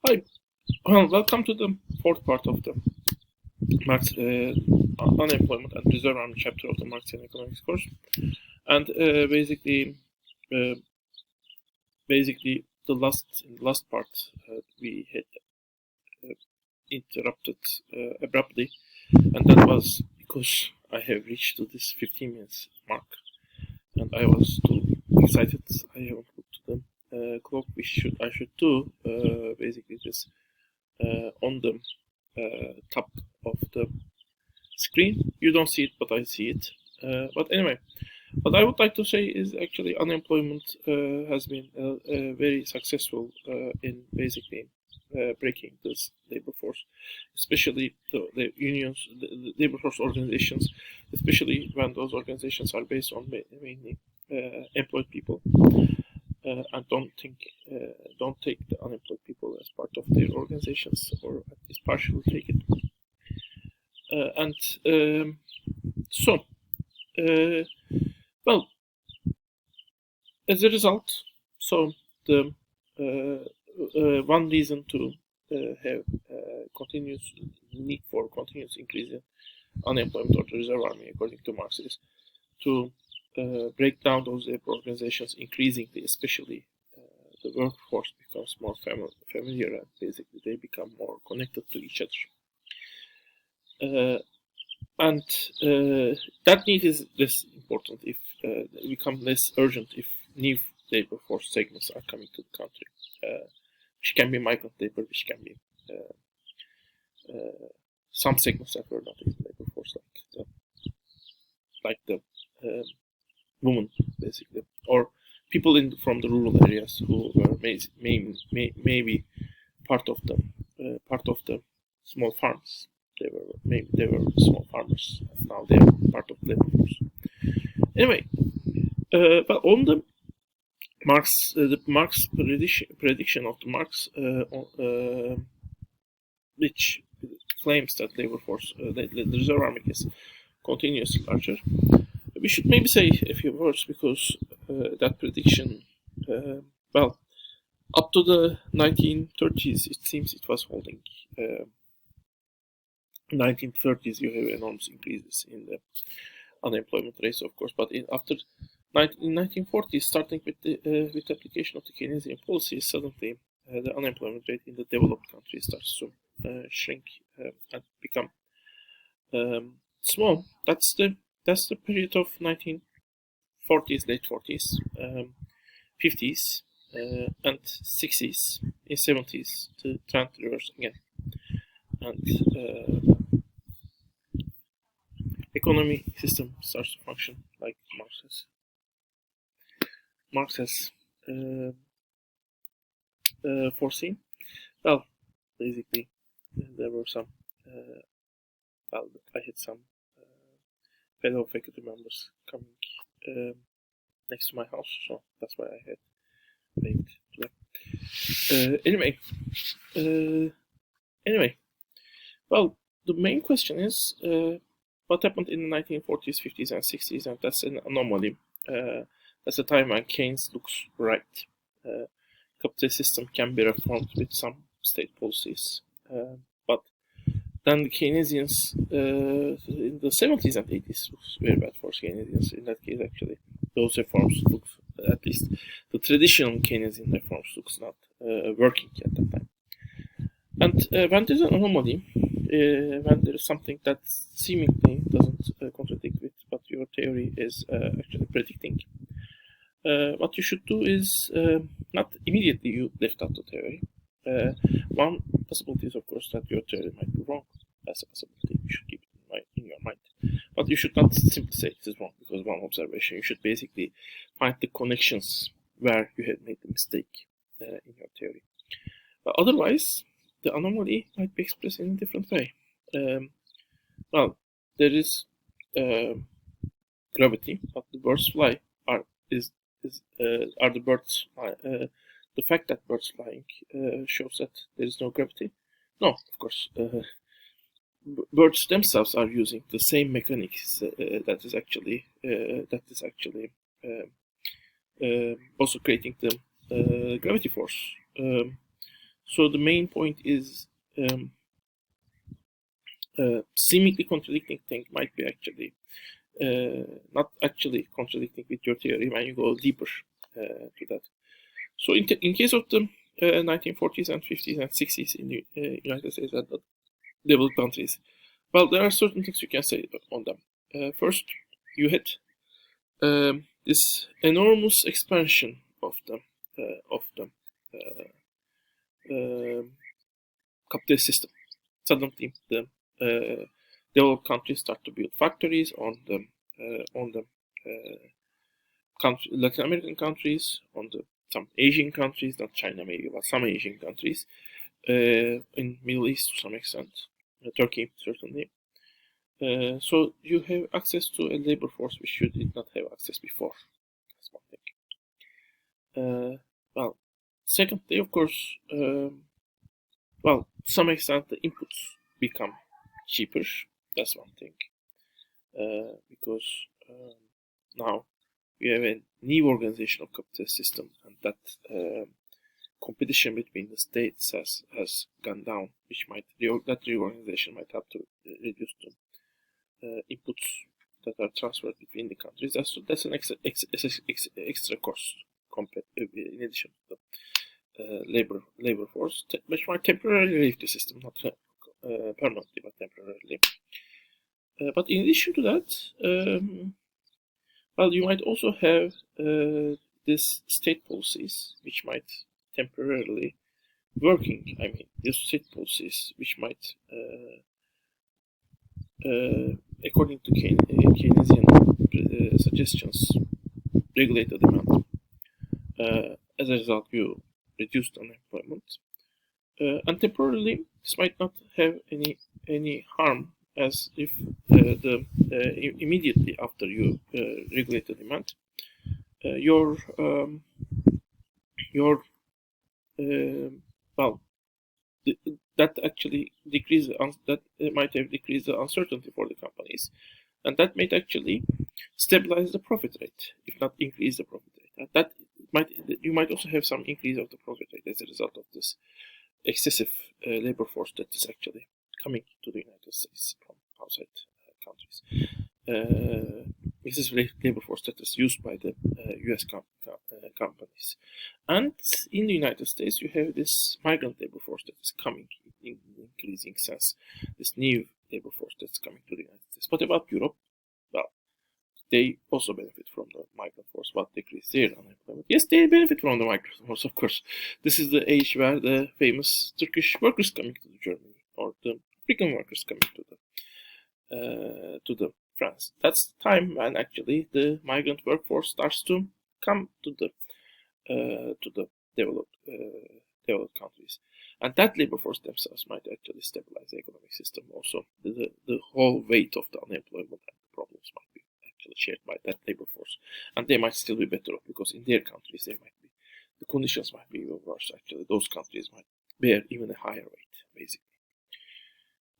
Hi, welcome to the fourth part of the Marx unemployment and reserve army chapter of the Marxian economics course. And uh, basically, in the last part, we had interrupted abruptly, and that was because I have reached to this 15 minutes mark, and I was too excited. I haven't looked to the clock. I should do basically this on the top of the screen. You don't see it, but I see it. But anyway, what I would like to say is actually unemployment has been very successful in basically breaking this labor force, especially the unions, the labor force organizations, especially when those organizations are based on mainly employed people and don't take the unemployed people as part of their organizations, or at least partially take it. And so, uh, well, as a result, so the one reason to have continuous need for continuous increase in unemployment or the reserve army, according to Marx, is to break down those labor organizations increasingly, especially the workforce becomes more familiar, and basically they become more connected to each other. And that need is less important if become less urgent if new labor force segments are coming to the country, which can be migrant labor, which can be some segments that were not in labor force, like the women, basically, or people from the rural areas who were maybe part of the small farms. They were small farmers, and now they are part of the labor force. Anyway, but on the Marx prediction of the Marx, which claims that labor force, the reserve army is continuously larger. We should maybe say a few words because that prediction, well, up to the 1930s, it seems it was holding. 1930s, you have enormous increases in the unemployment rates, of course, but after in 1940s, starting with the application of the Keynesian policies, suddenly the unemployment rate in the developed countries starts to shrink and become small. That's the period of 1940s, late 40s, 50s, and 60s. In 70s, the trend reverse again, and economy system starts to function like Marx has foreseen. Well, basically, there were some. Well, I had some fellow faculty members coming next to my house, so that's why I had waved to them. Anyway, well, the main question is what happened in the 1940s, 50s, and 60s, and that's an anomaly. That's a time when Keynes looks right. Capitalist system can be reformed with some state policies, but then the Keynesians in the 70s and 80s looks very bad for Keynesians. In that case, actually, those reforms look, at least the traditional Keynesian reforms, looks not working at that time. And when there's an anomaly, when there is something that seemingly doesn't contradict with what your theory is actually predicting, what you should do is not immediately you left out the theory. One possibility is, of course, that your theory might be wrong. That's a possibility. You should keep it in your mind. But you should not simply say this is wrong because of one observation. You should basically find the connections where you had made the mistake in your theory. But otherwise, the anomaly might be expressed in a different way. Well, there is gravity, but the birds fly are the birds. The fact that birds flying shows that there is no gravity. No, of course, birds themselves are using the same mechanics that is actually also creating the gravity force. So the main point is seemingly contradicting thing might be actually not actually contradicting with your theory when you go deeper to that. So in case of the 1940s and 50s and 60s in the United States and the developed countries, well, there are certain things you can say on them. First, you had this enormous expansion of the capitalist system. Suddenly, the developed countries start to build factories on the Latin American countries, on the some Asian countries, not China maybe, but some Asian countries, in Middle East to some extent, Turkey certainly. So you have access to a labor force which you did not have access before. That's one thing. Well, secondly, of course, well, to some extent the inputs become cheaper. That's one thing. Because now we have a new organization of capitalist system, and that competition between the states has gone down, which might that reorganization might have to reduce the inputs that are transferred between the countries. That's an extra cost in addition to the labor force, which might temporarily leave the system, not permanently, but temporarily. But in addition to that, well, you might also have these state policies which might temporarily working. I mean, these state policies which might, according to Keynesian suggestions, regulate the demand. As a result, you reduce unemployment, and temporarily this might not have any harm, as if immediately after you regulate the demand, well, that actually that might have decreased the uncertainty for the companies, and that might actually stabilize the profit rate, if not increase the profit rate. And that you might also have some increase of the profit rate as a result of this excessive labor force that is actually coming to the United States from outside countries. This is labor force that is used by the U.S. companies. And in the United States, you have this migrant labor force that is coming in increasing sense, this new labor force that's coming to the United States. What about Europe? Well, they also benefit from the migrant force, but decrease their unemployment. Yes, they benefit from the migrant force, of course. This is the age where the famous Turkish workers coming to Germany, or the African workers coming to the France. That's the time when actually the migrant workforce starts to come to the developed countries, and that labor force themselves might actually stabilize the economic system. Also, the whole weight of the unemployment and the problems might be actually shared by that labor force, and they might still be better off because in their countries they might be the conditions might be even worse. Actually, those countries might bear even a higher rate, basically.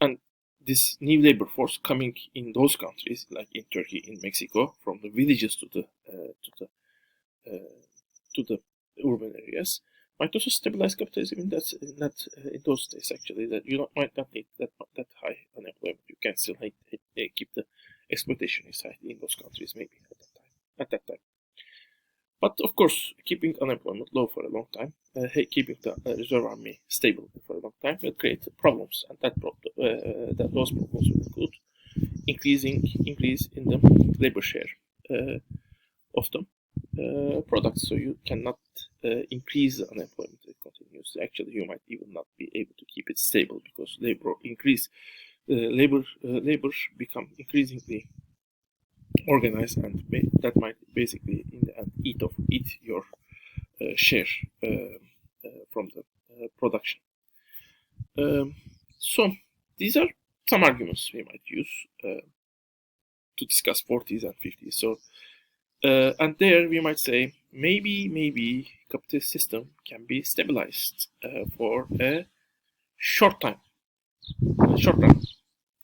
And this new labor force coming in those countries, like in Turkey, in Mexico, from the villages to the urban areas, might also stabilize capitalism in those states. Actually, that you might not need that high unemployment. You can still keep the exploitation inside in those countries, maybe at that time. But of course, keeping unemployment low for a long time, keeping the reserve army stable for a long time will create problems, and those problems will include increase in the labor share of the products. So you cannot increase the unemployment continuously. Actually, you might even not be able to keep it stable because labor become increasingly organized, and that might basically in the end eat your share from the production. So these are some arguments we might use to discuss 40s and 50s. So and there we might say maybe capitalist system can be stabilized for a short time, short run.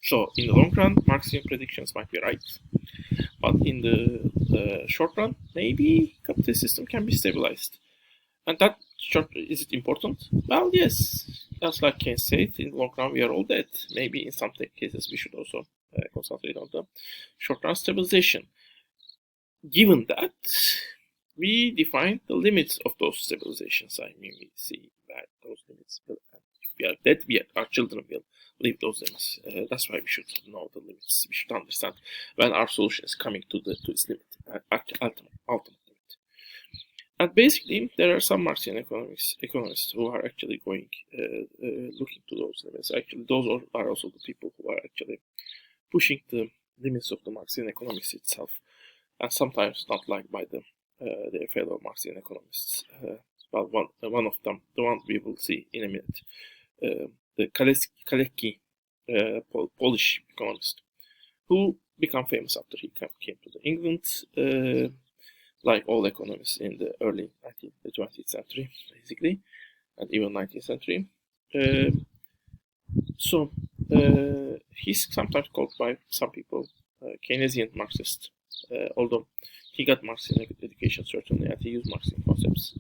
So in the long run, Marxian predictions might be right. But in the short run, maybe capitalist system can be stabilized. And that is it important? Well, yes. Just like Keynes said, in the long run we are all dead. Maybe in some cases we should also concentrate on the short-run stabilization. Given that, we define the limits of those stabilizations. I mean, we see that those limits will, if we are dead, our children will leave those limits. That's why we should know the limits. We should understand when our solution is coming to its limit, ultimate limit. And basically, there are some Marxian economists who are actually going looking to those limits. Actually, those are also the people who are actually pushing the limits of the Marxian economics itself, and sometimes not liked by their fellow Marxian economists. Well, one of them, the one we will see in a minute, the Kalecki, Polish economist, who became famous after he came to England, like all economists in the early 20th century, basically, and even 19th century. So he's sometimes called by some people Keynesian Marxist, although he got Marxian education certainly, and he used Marxian concepts.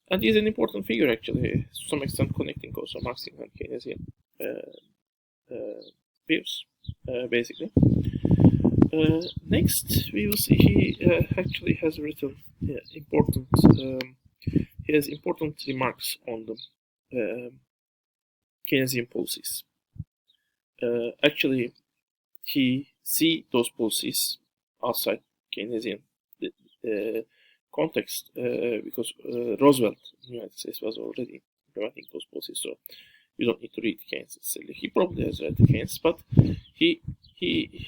And he's an important figure actually, to some extent connecting also Marxian and Keynesian views, basically. Next, we will see he actually has written important. He has important remarks on the Keynesian policies. Actually, he see those policies outside Keynesian context because Roosevelt in the United States was already implementing those policies, so you don't need to read Keynes necessarily. He probably has read Keynes, but he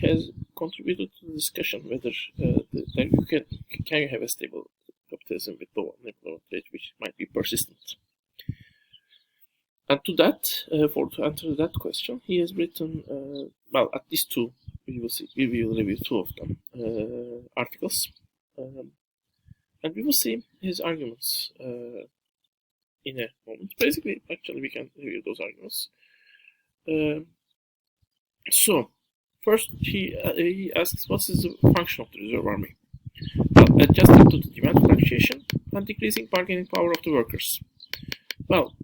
has contributed to the discussion whether that can you have a stable capitalism with low unemployment rate, which might be persistent. And to that, to answer that question, he has written well, at least two. We will see. We will review two of them articles, and we will see his arguments in a moment. Basically, actually, we can review those arguments. So, first, he asks, what is the function of the reserve army? Well, adjusting to the demand fluctuation and decreasing bargaining power of the workers. Well,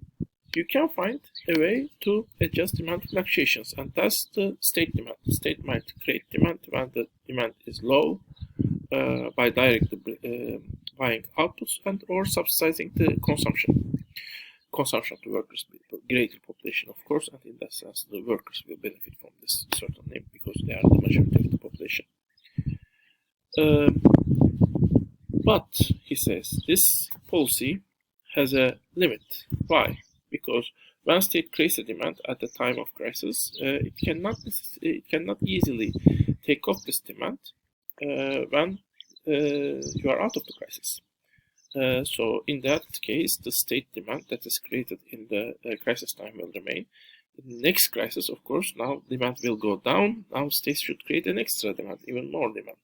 you can find a way to adjust demand fluctuations, and that's the state demand. The state might create demand when the demand is low by directly buying outputs and or subsidizing the consumption of the workers, greater population, of course, and in that sense, the workers will benefit from this certainly because they are the majority of the population. But he says this policy has a limit. Why? Because when state creates a demand at the time of crisis, it cannot easily take off this demand when you are out of the crisis. So in that case, the state demand that is created in the crisis time will remain. In the next crisis, of course, now demand will go down. Now states should create an extra demand, even more demand.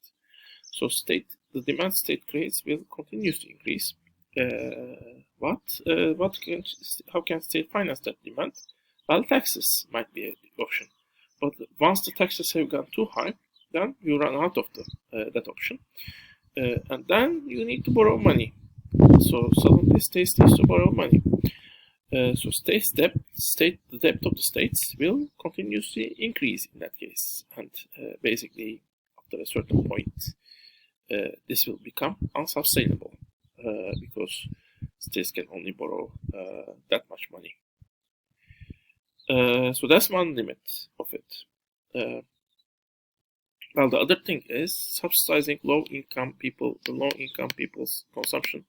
So the demand state creates will continue to increase. How can state finance that demand? Well, taxes might be an option, but once the taxes have gone too high, then you run out of that option, and then you need to borrow money. So suddenly states need to borrow money. So the debt of the states will continuously increase in that case, and basically after a certain point, this will become unsustainable because states can only borrow that much money. So that's one limit of it. Well, the other thing is subsidizing low-income people's consumption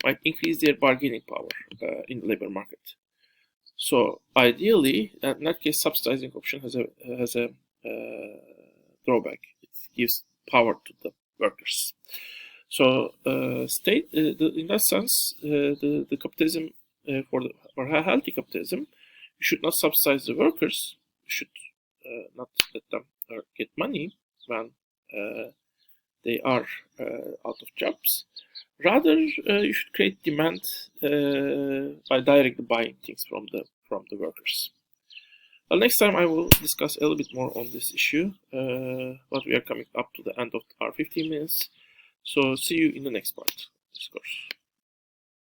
might increase their bargaining power in the labor market. So ideally, in that case, subsidizing option has a drawback. It gives power to the workers. So in that sense, the capitalism for a healthy capitalism, you should not subsidize the workers. You should not let them get money when they are out of jobs. Rather, you should create demand by directly buying things from the workers. Well, next time I will discuss a little bit more on this issue, but we are coming up to the end of our 15 minutes. So see you in the next part of this course.